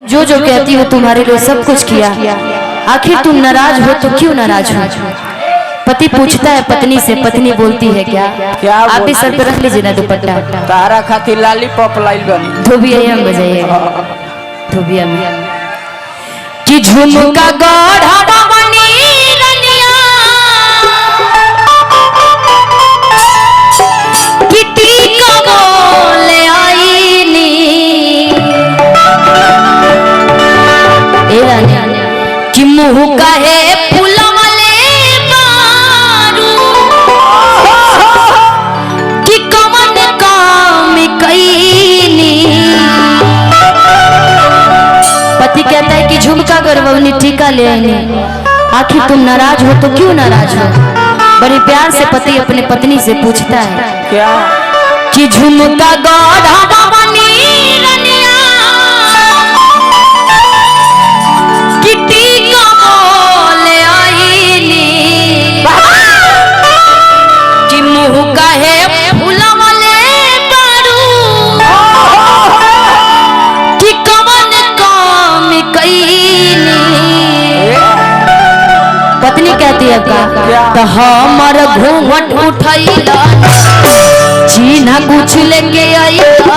जो जो कहती हो तुम्हारे लिए सब कुछ किया, आखिर तुम नाराज हो तो क्यों नाराज हो? पति पूछता है पत्नी से, पत्नी बोलती है क्या? आप भी सर पे रख लीजिए ना दुपट्टा। तारा खातिर लॉलीपॉप लाइल बनी। धोबिया में बजाइएगा, धोबिया में कि झुमका गढ़ा बनी रनिया किटी को ले आईनी ए रानी कि मुँह कहे कहता है कि झुमका गरबवनी टीका ले आईनी, आखिर तुम नाराज हो तो क्यों नाराज हो? बड़े प्यार से पति अपने पत्नी से पूछता है क्या कि झुमका गढ़वनी रनिया कि टीका ले आईनी कि मुँह कहे पत्नी कहती है तो हमार घूंघट उठैला चीन्हा कुछ लेके आईला,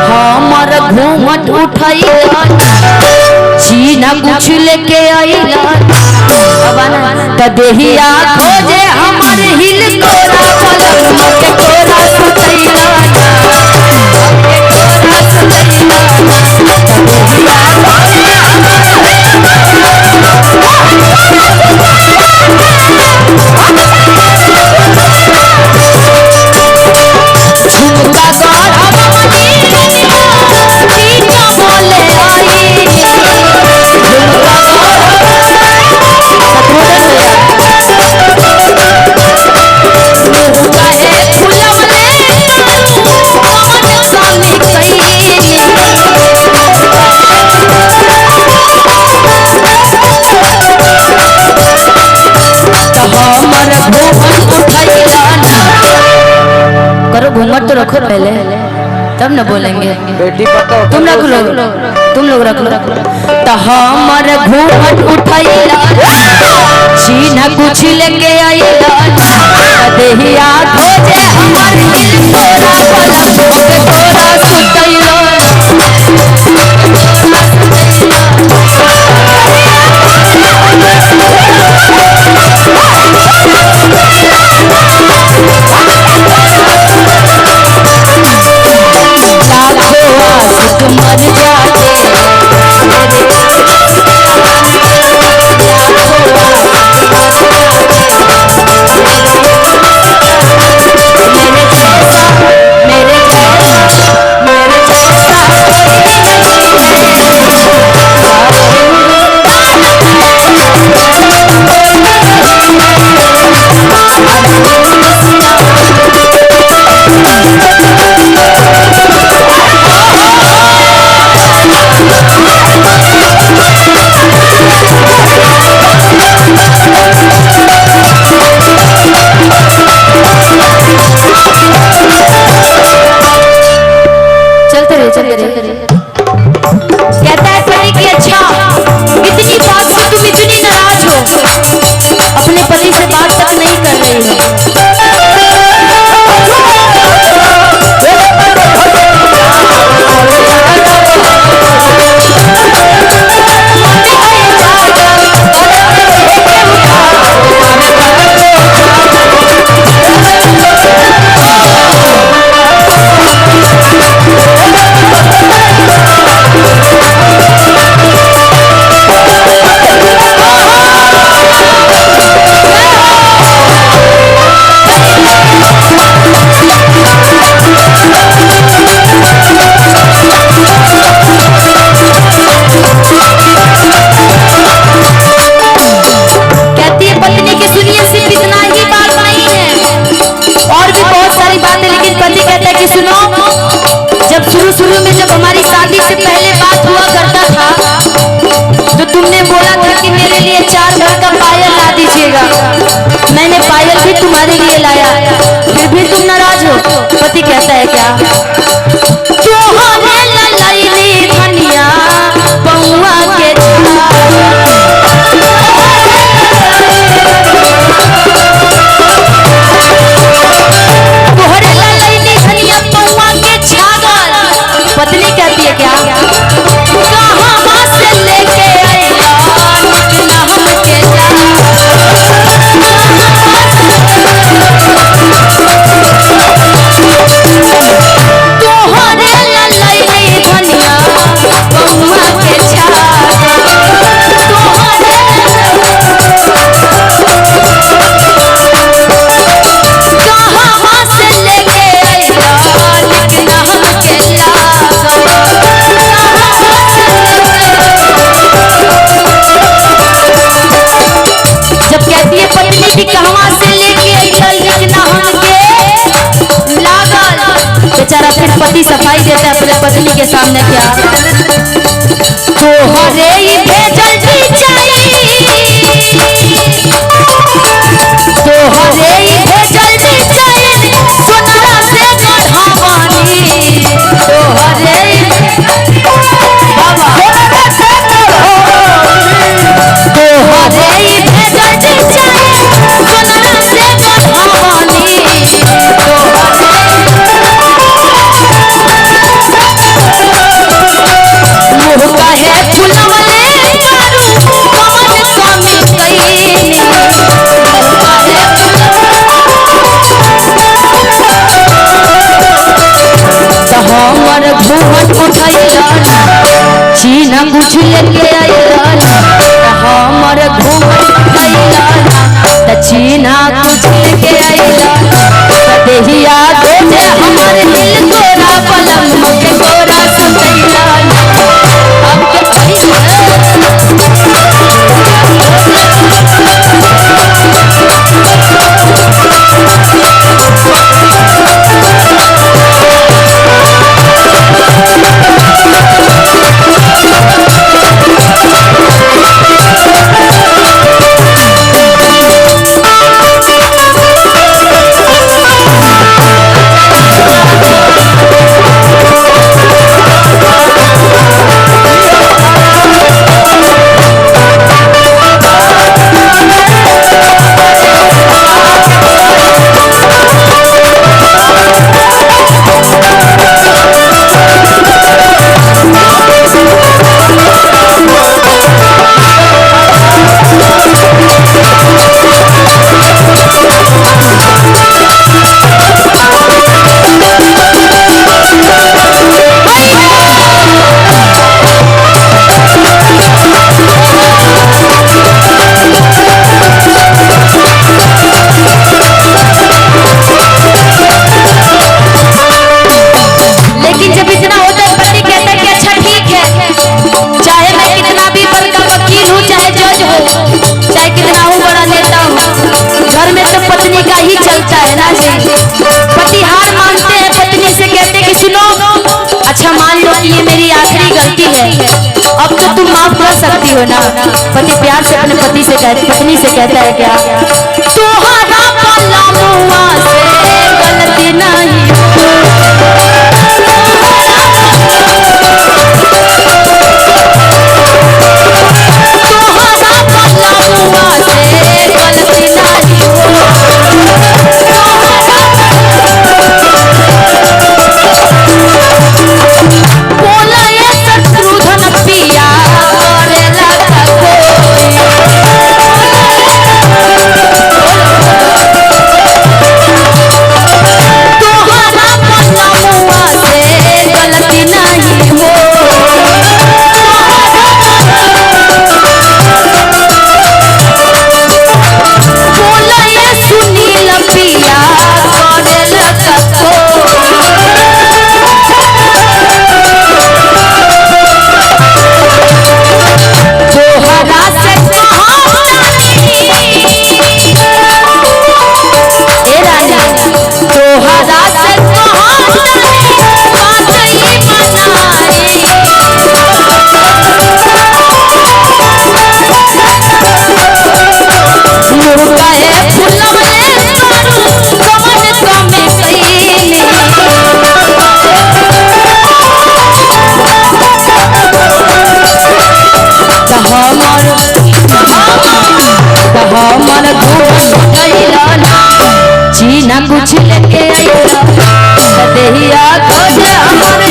हमार घूंघट उठैला चीन्हा कुछ लेके आईला त देहिया खोजे हमार हिल कोरा पलक मके कोरा सुतैला करो घूंघट तो रखो पहले तब न बोलेंगे। बेटी पतो तुम रख लो, तुम लोग रख लो। तो हमार घूंघट उठैला चीन्हा कुछ लेके आईला देहिया खोजे हमार दिल कोरा पलक के कोरा सुतैला मर जाते कहता है पति की अच्छा इतनी बात से तुम इतनी नाराज हो, अपने पति से बात तक नहीं कर रही हो। शुरू में जब हमारी शादी से पहले बात हुआ करता था तो तुमने बोला था कि मेरे लिए 4 भर का पायल ला दीजिएगा, मैंने पायल भी तुम्हारे लिए लाया, फिर भी तुम नाराज हो। पति कहता है क्या? बेचारा फिर पति सफाई देता है अपने पत्नी के सामने क्या तो हरे भेजल तो हरे भेजल सोनारा से गढ़वानी तो हरे बाबा तो हरे भेजल सोनारा से गढ़वानी तो मुँह कहे फुलवले मारू कौन कमी कई हमर घूमट उठैला चीना कुछ लेके आइला हमर घूमट उठैला त चीना कुछ लेके आइला देहिया दे हमर दिल तोरा पलंग के तोरा सुतैला अब के अब तो तुम माफ कर सकती हो ना पति प्यार से अपने पति से पत्नी से कहता है क्या तुम्हारा पल्ला से गलती नहीं चीना कुछ लेके आइला देहिया खोज हमर